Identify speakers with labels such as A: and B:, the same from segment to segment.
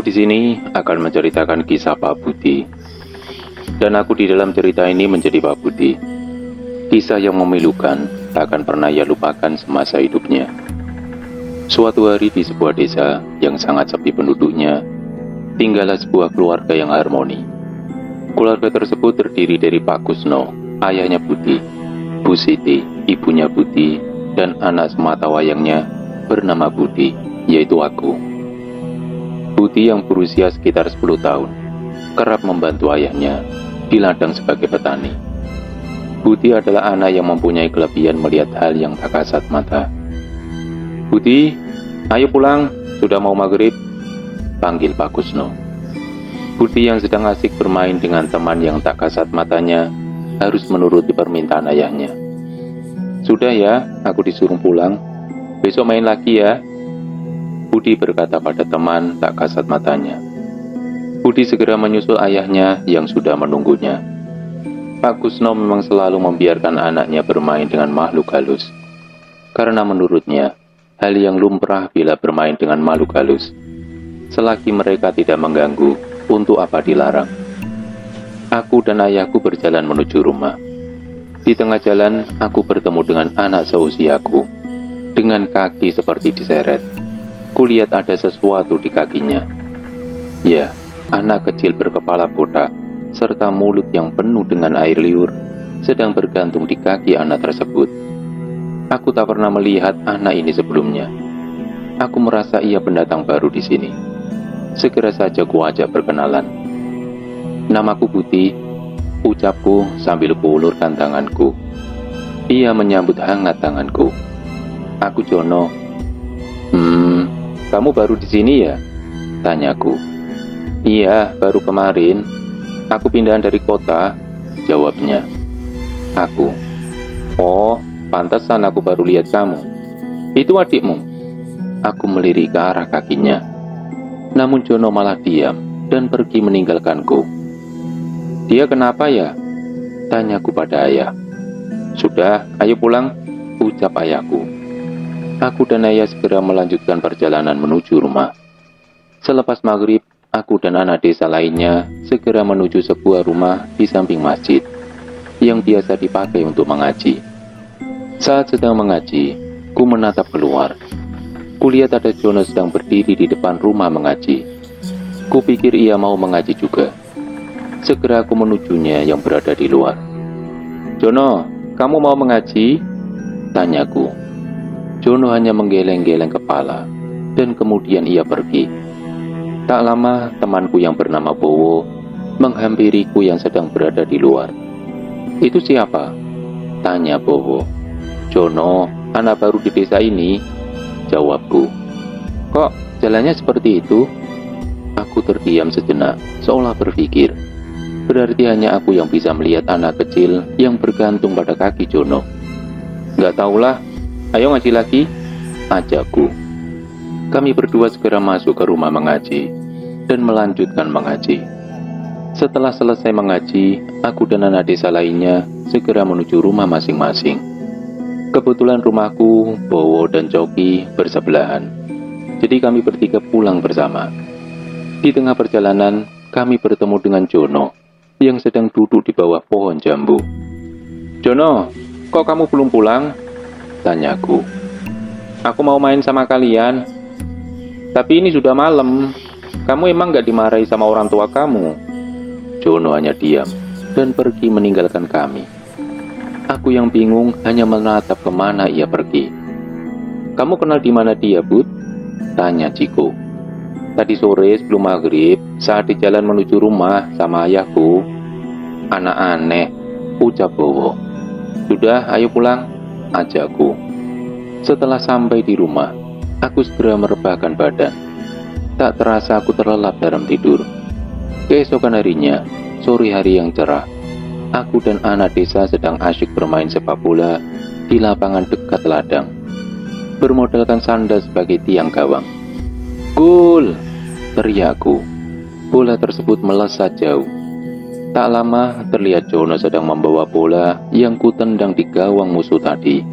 A: Aku di sini akan menceritakan kisah Pak Budi, dan aku di dalam cerita ini menjadi Pak Budi. Kisah yang memilukan, tak akan pernah ia lupakan semasa hidupnya. Suatu hari di sebuah desa yang sangat sepi penduduknya, tinggallah sebuah keluarga yang harmoni. Keluarga tersebut terdiri dari Pak Kusno, ayahnya Budi, Bu Siti, ibunya Budi, dan anak semata wayangnya bernama Budi, yaitu aku. Budi yang berusia sekitar 10 tahun, kerap membantu ayahnya di ladang sebagai petani. Budi adalah anak yang mempunyai kelebihan melihat hal yang tak kasat mata. "Budi, ayo pulang, sudah mau maghrib," panggil Pak Kusno. Budi yang sedang asik bermain dengan teman yang tak kasat matanya harus menuruti permintaan ayahnya. "Sudah ya, aku disuruh pulang, besok main lagi ya," Budi berkata pada teman tak kasat matanya. Budi segera menyusul ayahnya yang sudah menunggunya. Pak Kusno memang selalu membiarkan anaknya bermain dengan makhluk halus, karena menurutnya, hal yang lumrah bila bermain dengan makhluk halus. Selagi mereka tidak mengganggu, untuk apa dilarang? Aku dan ayahku berjalan menuju rumah. Di tengah jalan, aku bertemu dengan anak seusiaku, dengan kaki seperti diseret. Kulihat ada sesuatu di kakinya. Ya, anak kecil berkepala botak, serta mulut yang penuh dengan air liur, sedang bergantung di kaki anak tersebut. Aku tak pernah melihat anak ini sebelumnya. Aku merasa ia pendatang baru di sini. Segera saja kuajak berkenalan. "Namaku Budi," ucapku sambil kuulurkan tanganku. Ia menyambut hangat tanganku. "Aku Jono." Kamu baru di sini ya?" tanyaku. "Iya, baru kemarin. Aku pindahan dari kota," jawabnya. Aku, "Oh, pantesan aku baru lihat kamu. Itu adikmu?" Aku melirik ke arah kakinya. Namun Jono malah diam dan pergi meninggalkanku. "Dia kenapa ya?" tanyaku pada ayah. "Sudah, ayo pulang," ucap ayahku. Aku dan ayah segera melanjutkan perjalanan menuju rumah. Selepas maghrib, aku dan anak desa lainnya segera menuju sebuah rumah di samping masjid yang biasa dipakai untuk mengaji. Saat sedang mengaji, ku menatap keluar. Kulihat ada Jono sedang berdiri di depan rumah mengaji. Kupikir ia mau mengaji juga. Segera aku menujunya yang berada di luar. "Jono, kamu mau mengaji?" tanyaku. Jono hanya menggeleng-geleng kepala, dan kemudian ia pergi. Tak lama, temanku yang bernama Bowo menghampiriku yang sedang berada di luar. "Itu siapa?" tanya Bowo. "Jono, anak baru di desa ini," jawabku. "Kok jalannya seperti itu?" Aku terdiam sejenak, seolah berpikir, berarti hanya aku yang bisa melihat anak kecil yang bergantung pada kaki Jono. "Nggak tahulah, ayo ngaji lagi," ajakku. Kami berdua segera masuk ke rumah mengaji dan melanjutkan mengaji. Setelah selesai mengaji, aku dan anak desa lainnya segera menuju rumah masing-masing. Kebetulan rumahku, Bowo, dan Coki bersebelahan, jadi kami bertiga pulang bersama. Di tengah perjalanan, kami bertemu dengan Jono yang sedang duduk di bawah pohon jambu. "Jono, kok kamu belum pulang?" tanyaku. "Aku mau main sama kalian. Tapi ini sudah malam. Kamu emang gak dimarahi sama orang tua kamu?" Jono hanya diam dan pergi meninggalkan kami. Aku yang bingung hanya menatap kemana ia pergi. "Kamu kenal di mana dia, Bud?" tanya Ciko. "Tadi sore sebelum maghrib, saat di jalan menuju rumah sama ayahku." "Anak aneh," ucap Bowo. "Sudah, ayo pulang," ajakku. Setelah sampai di rumah, aku segera merebahkan badan. Tak terasa aku terlelap dalam tidur. Keesokan harinya, sore hari yang cerah, aku dan anak desa sedang asyik bermain sepak bola di lapangan dekat ladang, bermodalkan sandal sebagai tiang gawang. "Gol!" teriakku. Bola tersebut melesat jauh. Tak lama, terlihat Jono sedang membawa bola yang kutendang di gawang musuh tadi.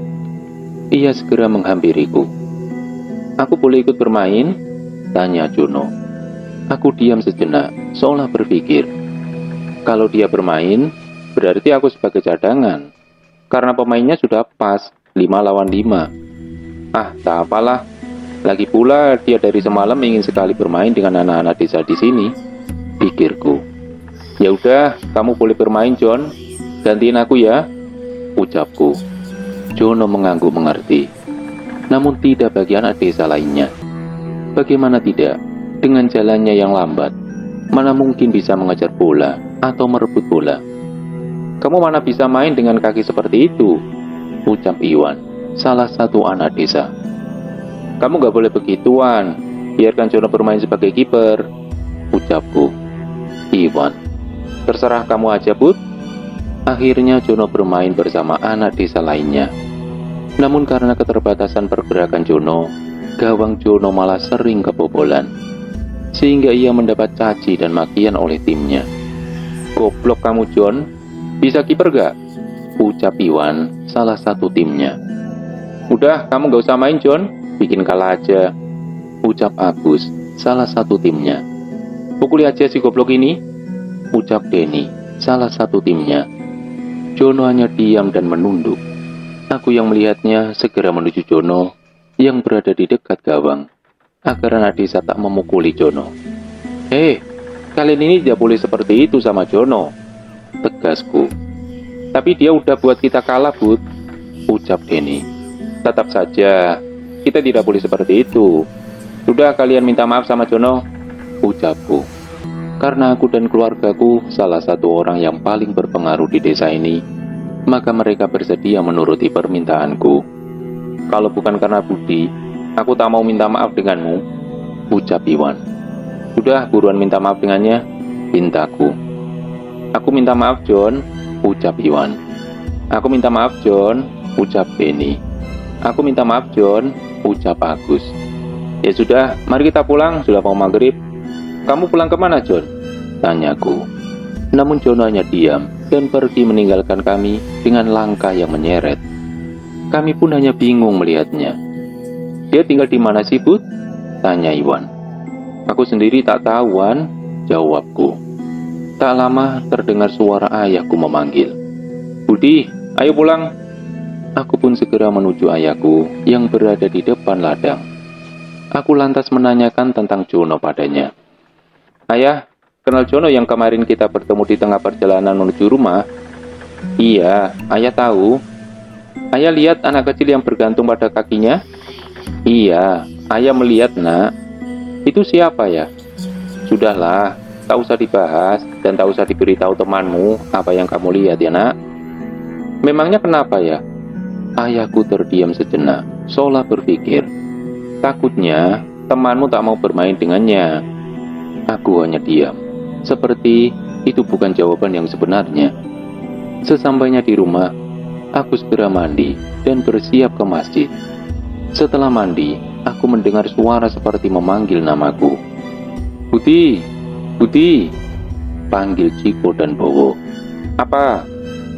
A: Ia segera menghampiriku. "Aku boleh ikut bermain?" tanya Jono. Aku diam sejenak, seolah berpikir. Kalau dia bermain, berarti aku sebagai cadangan. Karena pemainnya sudah pas, 5 lawan 5. Ah, tak apalah. Lagi pula dia dari semalam ingin sekali bermain dengan anak-anak desa di sini, pikirku. Ya udah, kamu boleh bermain, John. Gantiin aku ya, ucapku. Jono mengangguk mengerti. Namun tidak bagi anak desa lainnya. Bagaimana tidak? Dengan jalannya yang lambat, mana mungkin bisa mengejar bola atau merebut bola? Kamu mana bisa main dengan kaki seperti itu? Ucap Iwan, salah satu anak desa. Kamu gak boleh begituan. Biarkan Jono bermain sebagai kiper, ucapku. Iwan, terserah kamu aja, Bud. Akhirnya Jono bermain bersama anak desa lainnya. Namun karena keterbatasan pergerakan Jono, gawang Jono malah sering kebobolan, sehingga ia mendapat caci dan makian oleh timnya. Goblok kamu, John. Bisa kiper gak? Ucap Iwan, salah satu timnya. Udah, kamu gak usah main, John. Bikin kalah aja, ucap Agus, salah satu timnya. Pukuli aja si goblok ini, ucap Denny, salah satu timnya. Jono hanya diam dan menunduk. Aku yang melihatnya segera menuju Jono yang berada di dekat gawang, agar anak desa tak memukuli Jono. Kalian ini tidak boleh seperti itu sama Jono, tegasku. Tapi dia udah buat kita kalah, Bud, ucap Denny. Tetap saja, kita tidak boleh seperti itu. Sudah, kalian minta maaf sama Jono, ucapku. Karena aku dan keluargaku salah satu orang yang paling berpengaruh di desa ini, maka mereka bersedia menuruti permintaanku. Kalau bukan karena budi, aku tak mau minta maaf denganmu, ucap Iwan. Sudah, buruan minta maaf dengannya, pintaku. Aku minta maaf, John, ucap Iwan. Aku minta maaf, John, ucap Benny. Aku minta maaf, John, ucap Agus. Ya sudah, mari kita pulang, sudah mau maghrib. Kamu pulang kemana, John? Tanyaku. Namun Jono hanya diam dan pergi meninggalkan kami dengan langkah yang menyeret. Kami pun hanya bingung melihatnya. Dia tinggal di mana sih, Bud? Tanya Iwan. Aku sendiri tak tahu, Wan, jawabku. Tak lama terdengar suara ayahku memanggil. Budi, ayo pulang. Aku pun segera menuju ayahku yang berada di depan ladang. Aku lantas menanyakan tentang Jono padanya. Ayah, kenal Jono yang kemarin kita bertemu di tengah perjalanan menuju rumah? Iya, ayah tahu. Ayah lihat anak kecil yang bergantung pada kakinya? Iya, ayah melihat, nak. Itu siapa ya? Sudahlah, tak usah dibahas dan tak usah diberitahu temanmu apa yang kamu lihat ya, nak. Memangnya kenapa ya? Ayahku terdiam sejenak, seolah berpikir. Takutnya temanmu tak mau bermain dengannya. Aku hanya diam, seperti itu bukan jawaban yang sebenarnya. Sesampainya di rumah, aku segera mandi dan bersiap ke masjid. Setelah mandi, aku mendengar suara seperti memanggil namaku. Budi, Budi, panggil Ciko dan Bowo. Apa?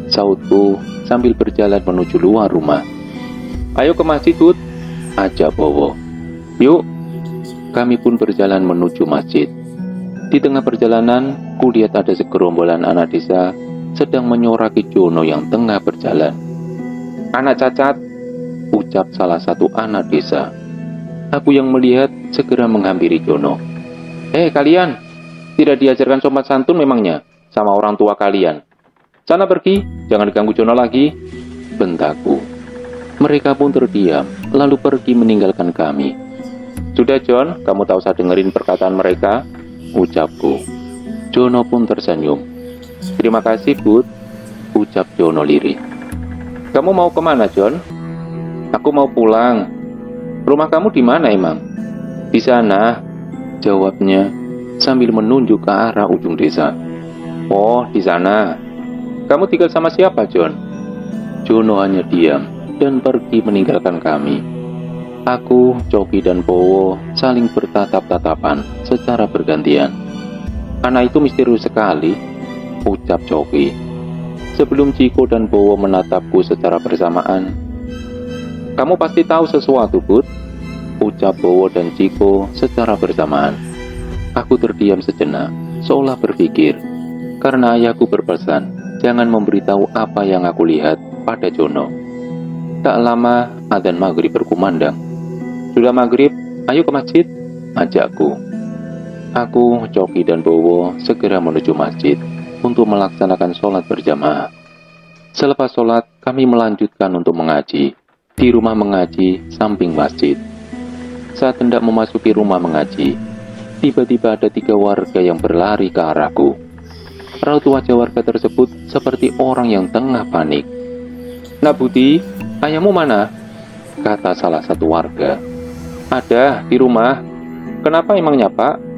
A: Sautku sambil berjalan menuju luar rumah. Ayo ke masjid, Bud, ajak Bowo. Yuk. Kami pun berjalan menuju masjid. Di tengah perjalanan, kulihat ada segerombolan anak desa sedang menyoraki Jono yang tengah berjalan. Anak cacat, ucap salah satu anak desa. Aku yang melihat segera menghampiri Jono. Kalian, tidak diajarkan sopan santun memangnya sama orang tua kalian? Sana pergi, jangan ganggu Jono lagi, bentakku. Mereka pun terdiam, lalu pergi meninggalkan kami. Sudah, John, kamu tak usah dengerin perkataan mereka, ucapku. Jono pun tersenyum. Terima kasih, Bud, ucap Jono lirih. Kamu mau kemana, John? Aku mau pulang. Rumah kamu di mana emang? Di sana, jawabnya sambil menunjuk ke arah ujung desa. Oh, di sana. Kamu tinggal sama siapa, John? Jono hanya diam dan pergi meninggalkan kami. Aku, Coki, dan Bowo saling bertatap-tatapan secara bergantian. Anak itu misterius sekali, ucap Coki. Sebelum Ciko dan Bowo menatapku secara bersamaan. Kamu pasti tahu sesuatu, Bud, ucap Bowo dan Ciko secara bersamaan. Aku terdiam sejenak, seolah berpikir, karena ayahku berpesan, jangan memberitahu apa yang aku lihat pada Jono. Tak lama, adzan maghrib berkumandang. Sudah maghrib, ayo ke masjid, ajakku. Aku, Coki dan Bowo segera menuju masjid untuk melaksanakan sholat berjamaah. Selepas sholat, kami melanjutkan untuk mengaji di rumah mengaji samping masjid. Saat hendak memasuki rumah mengaji, tiba-tiba ada 3 warga yang berlari ke arahku. Raut wajah warga tersebut seperti orang yang tengah panik. "Nak Budi, ayahmu mana?" kata salah satu warga. "Ada di rumah. Kenapa emangnya, Pak?"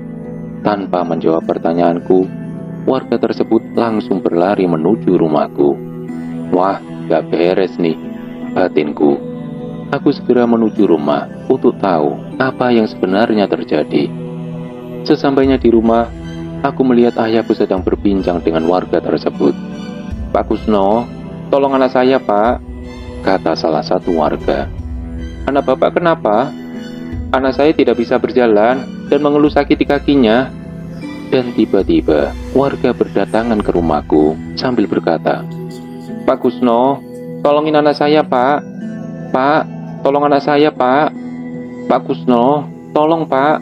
A: Tanpa menjawab pertanyaanku, warga tersebut langsung berlari menuju rumahku. Wah, gak beres nih, batinku. Aku segera menuju rumah untuk tahu apa yang sebenarnya terjadi. Sesampainya di rumah, aku melihat ayahku sedang berbincang dengan warga tersebut. "Pak Kusno, tolong anak saya, Pak," kata salah satu warga. "Anak Bapak kenapa?" "Anak saya tidak bisa berjalan dan mengeluh sakit di kakinya." Dan tiba-tiba warga berdatangan ke rumahku sambil berkata, "Pak Kusno, tolongin anak saya, Pak. Pak, tolong anak saya, Pak. Pak Kusno, tolong, Pak.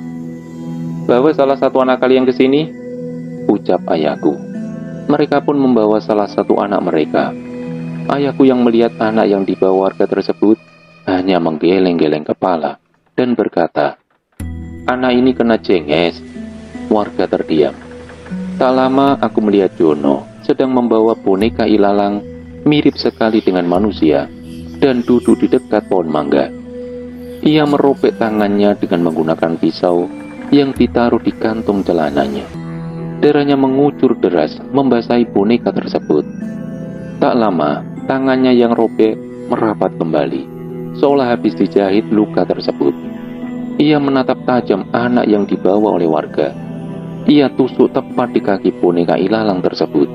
A: Bawa salah satu anak kalian ke sini," ucap ayahku. Mereka pun membawa salah satu anak mereka. Ayahku yang melihat anak yang dibawa warga tersebut hanya menggeleng-geleng kepala dan berkata, "Anak ini kena cenges." Warga terdiam. Tak lama aku melihat Jono sedang membawa boneka ilalang mirip sekali dengan manusia dan duduk di dekat pohon mangga. Ia merobek tangannya dengan menggunakan pisau yang ditaruh di kantong celananya. Darahnya mengucur deras membasahi boneka tersebut. Tak lama, tangannya yang robek merapat kembali, seolah habis dijahit luka tersebut. Ia menatap tajam anak yang dibawa oleh warga. Ia tusuk tepat di kaki boneka ilalang tersebut.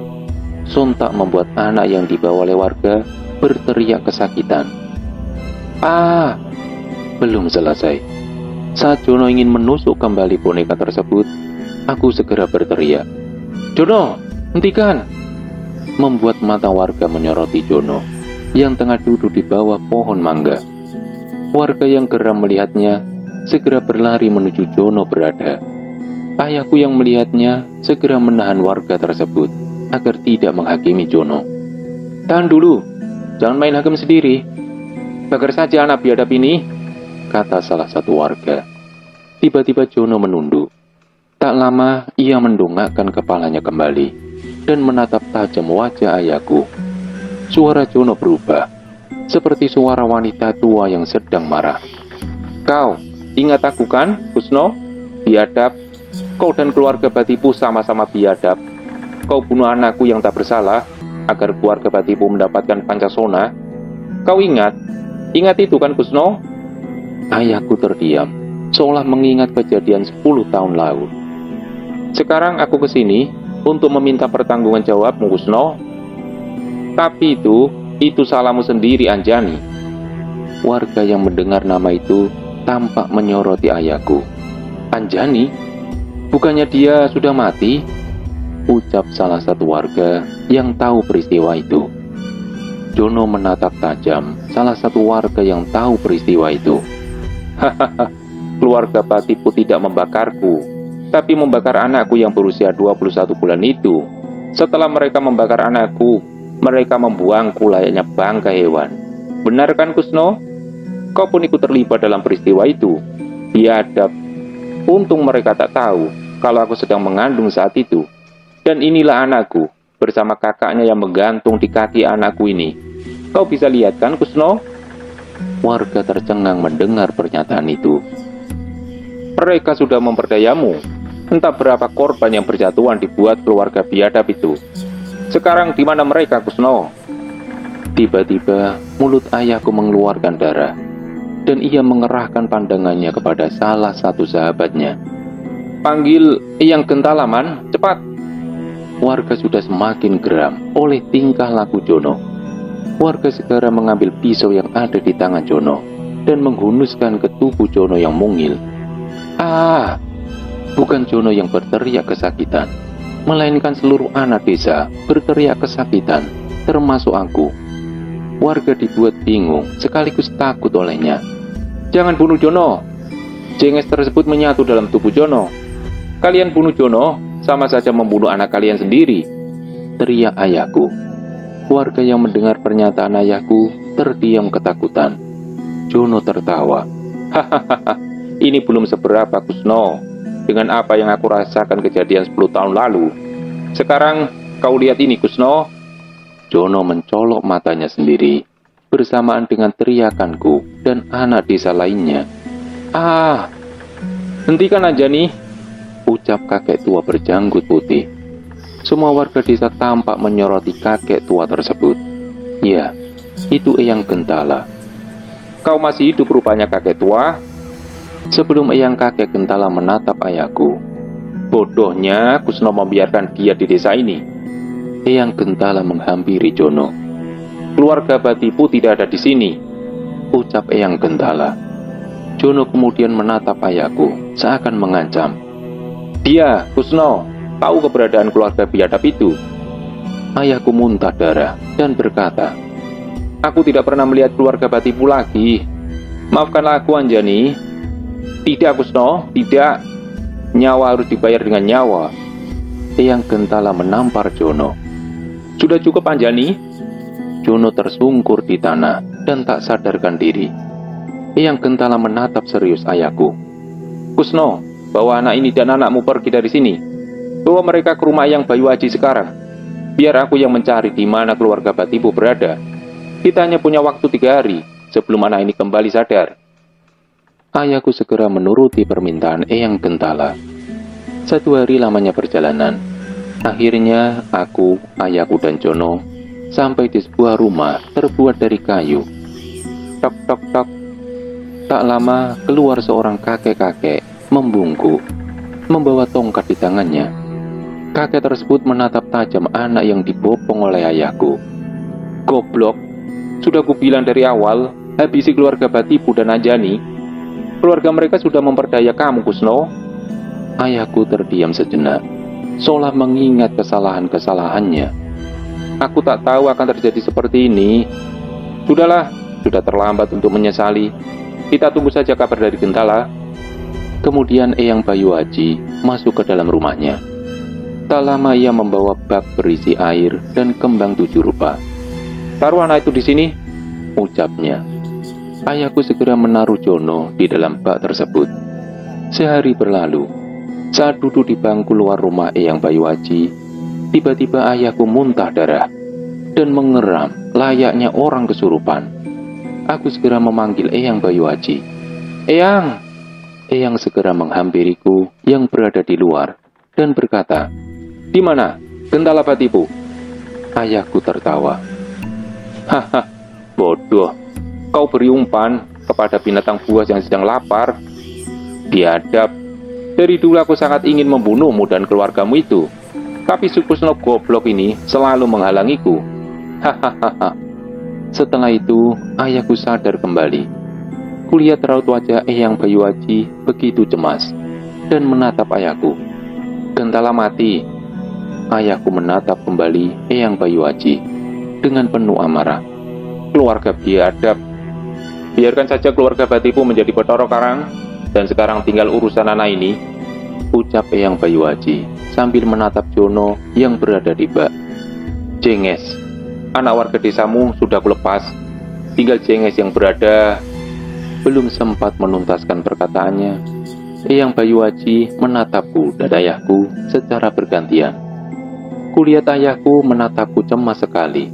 A: Sontak membuat anak yang dibawa oleh warga berteriak kesakitan. "Ah!" Belum selesai. Saat Jono ingin menusuk kembali boneka tersebut, aku segera berteriak, "Jono, hentikan!" Membuat mata warga menyoroti Jono yang tengah duduk di bawah pohon mangga. Warga yang geram melihatnya segera berlari menuju Jono berada. Ayahku yang melihatnya segera menahan warga tersebut agar tidak menghakimi Jono. "Tahan dulu, jangan main hakim sendiri. Bakar saja anak biadab ini," kata salah satu warga. Tiba-tiba Jono menunduk. Tak lama ia mendongakkan kepalanya kembali dan menatap tajam wajah ayahku. Suara Jono berubah, seperti suara wanita tua yang sedang marah. "Kau ingat aku kan, Kusno? Biadab. Kau dan keluarga Batipu sama-sama biadab. Kau bunuh anakku yang tak bersalah agar keluarga Batipu mendapatkan pancasona. Kau ingat? Ingat itu kan, Kusno?" Ayahku terdiam, seolah mengingat kejadian 10 tahun lalu. "Sekarang aku kesini untuk meminta pertanggungan jawabmu, Kusno. Tapi itu salahmu sendiri, Anjani." Warga yang mendengar nama itu tampak menyoroti ayahku. "Anjani? Bukannya dia sudah mati?" ucap salah satu warga yang tahu peristiwa itu. Jono menatap tajam salah satu warga yang tahu peristiwa itu. "Hahaha, keluarga Batipu tidak membakarku, tapi membakar anakku yang berusia 21 bulan itu. Setelah mereka membakar anakku, mereka membuangku layaknya bangkai hewan. Benar kan, Kusno? Kau pun ikut terlibat dalam peristiwa itu. Biadab. Untung mereka tak tahu kalau aku sedang mengandung saat itu. Dan inilah anakku, bersama kakaknya yang menggantung di kaki anakku ini. Kau bisa lihat kan, Kusno?" Warga tercengang mendengar pernyataan itu. "Mereka sudah memperdayamu. Entah berapa korban yang berjatuhan dibuat keluarga biadab itu. Sekarang di mana mereka, Kusno?" Tiba-tiba mulut ayahku mengeluarkan darah, dan ia mengerahkan pandangannya kepada salah satu sahabatnya. "Panggil yang gentalaman, cepat!" Warga sudah semakin geram oleh tingkah laku Jono. Warga segera mengambil pisau yang ada di tangan Jono dan menghunuskan ke tubuh Jono yang mungil. "Ah!" Bukan Jono yang berteriak kesakitan, melainkan seluruh anak desa berteriak kesakitan, termasuk aku. Warga dibuat bingung sekaligus takut olehnya. "Jangan bunuh Jono. Jenges tersebut menyatu dalam tubuh Jono. Kalian bunuh Jono, sama saja membunuh anak kalian sendiri," teriak ayahku. Warga yang mendengar pernyataan ayahku terdiam ketakutan. Jono tertawa. "Hahaha, ini belum seberapa, Kusno, dengan apa yang aku rasakan kejadian 10 tahun lalu. Sekarang kau lihat ini, Kusno." Jono mencolok matanya sendiri, bersamaan dengan teriakanku dan anak desa lainnya. "Ah, hentikan aja nih," ucap kakek tua berjanggut putih. Semua warga desa tampak menyoroti kakek tua tersebut. Ya, itu Eyang Gentala. "Kau masih hidup rupanya, kakek tua." Sebelum Eyang kakek Gentala menatap ayahku, "Bodohnya Kusno membiarkan dia di desa ini." Eyang Gentala menghampiri Jono. "Keluarga Batipu tidak ada di sini," ucap Eyang Gentala. Jono kemudian menatap ayahku seakan mengancam. "Dia, Kusno, tahu keberadaan keluarga biadab itu." Ayahku muntah darah dan berkata, "Aku tidak pernah melihat keluarga Batipu lagi. Maafkanlah aku, Anjani." "Tidak, Kusno, tidak. Nyawa harus dibayar dengan nyawa." Eyang Gentala menampar Jono. "Sudah cukup, Anjani." Jono tersungkur di tanah dan tak sadarkan diri. Eyang Gentala menatap serius ayahku. "Kusno, bawa anak ini dan anakmu pergi dari sini. Bawa mereka ke rumah Eyang Bayu Aji sekarang. Biar aku yang mencari di mana keluarga Batipu berada. Kita hanya punya waktu 3 hari sebelum anak ini kembali sadar." Ayahku segera menuruti permintaan Eyang Gentala. 1 hari lamanya perjalanan. Akhirnya aku, ayahku dan Jono sampai di sebuah rumah terbuat dari kayu. Tok tok tok. Tak lama keluar seorang kakek-kakek membungkuk, membawa tongkat di tangannya. Kakek tersebut menatap tajam anak yang dibopong oleh ayahku. "Goblok, sudah kubilang dari awal, habisi keluarga Batipu dan Anjani. Keluarga mereka sudah memperdaya kamu, Kusno." Ayahku terdiam sejenak, seolah mengingat kesalahan-kesalahannya. "Aku tak tahu akan terjadi seperti ini. Sudahlah, sudah terlambat untuk menyesali. Kita tunggu saja kabar dari Gentala." Kemudian Eyang Bayu Aji masuk ke dalam rumahnya. Tak lama ia membawa bak berisi air dan kembang 7 rupa. "Taruh anak itu di sini," ucapnya. Ayahku segera menaruh Jono di dalam bak tersebut. Sehari berlalu. Saat duduk di bangku luar rumah Eyang Bayu Aji, tiba-tiba ayahku muntah darah dan mengeram layaknya orang kesurupan. Aku segera memanggil Eyang Bayu Aji. "Eyang!" Eyang segera menghampiriku yang berada di luar dan berkata, "Di mana Gentala Batipu?" Ayahku tertawa. "Haha, bodoh. Kau beri umpan kepada binatang buas yang sedang lapar. Biadab. Dari dulu aku sangat ingin membunuhmu dan keluargamu itu. Tapi si Kusno goblok ini selalu menghalangiku." Hahaha. Setelah itu, ayahku sadar kembali. Kulihat raut wajah Eyang Bayu Aji begitu cemas dan menatap ayahku. "Gentala mati." Ayahku menatap kembali Eyang Bayu Aji dengan penuh amarah. "Keluarga biadab. Biarkan saja keluarga Batipu menjadi Bathara Karang, dan sekarang tinggal urusan anak ini," ucap Eyang Bayu Aji sambil menatap Jono yang berada di bak. "Jenges, anak warga desamu sudah kulepas. Tinggal Jenges yang berada..." Belum sempat menuntaskan perkataannya, Eyang Bayu Aji menatapku dan ayahku secara bergantian. Kulihat ayahku menatapku cemas sekali.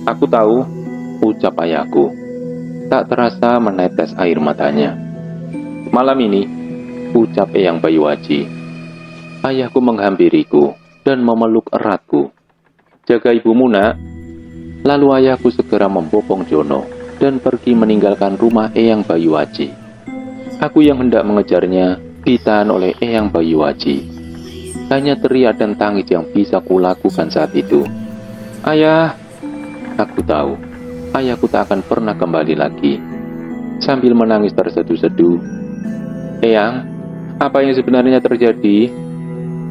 A: "Aku tahu," ucap ayahku. Tak terasa menetes air matanya. "Malam ini," ucap Eyang Bayu Aji. Ayahku menghampiriku dan memeluk eratku. "Jaga ibumu, nak." Lalu ayahku segera membopong Jono dan pergi meninggalkan rumah Eyang Bayu Aji. Aku yang hendak mengejarnya ditahan oleh Eyang Bayu Aji. Hanya teriak dan tangis yang bisa kulakukan saat itu. "Ayah!" Aku tahu ayahku tak akan pernah kembali lagi. Sambil menangis terseduh-seduh, "Eyang, Apa yang sebenarnya terjadi?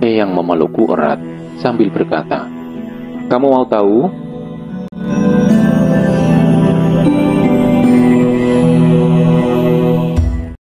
A: Eyang memelukku erat sambil berkata, "Kamu mau tahu?"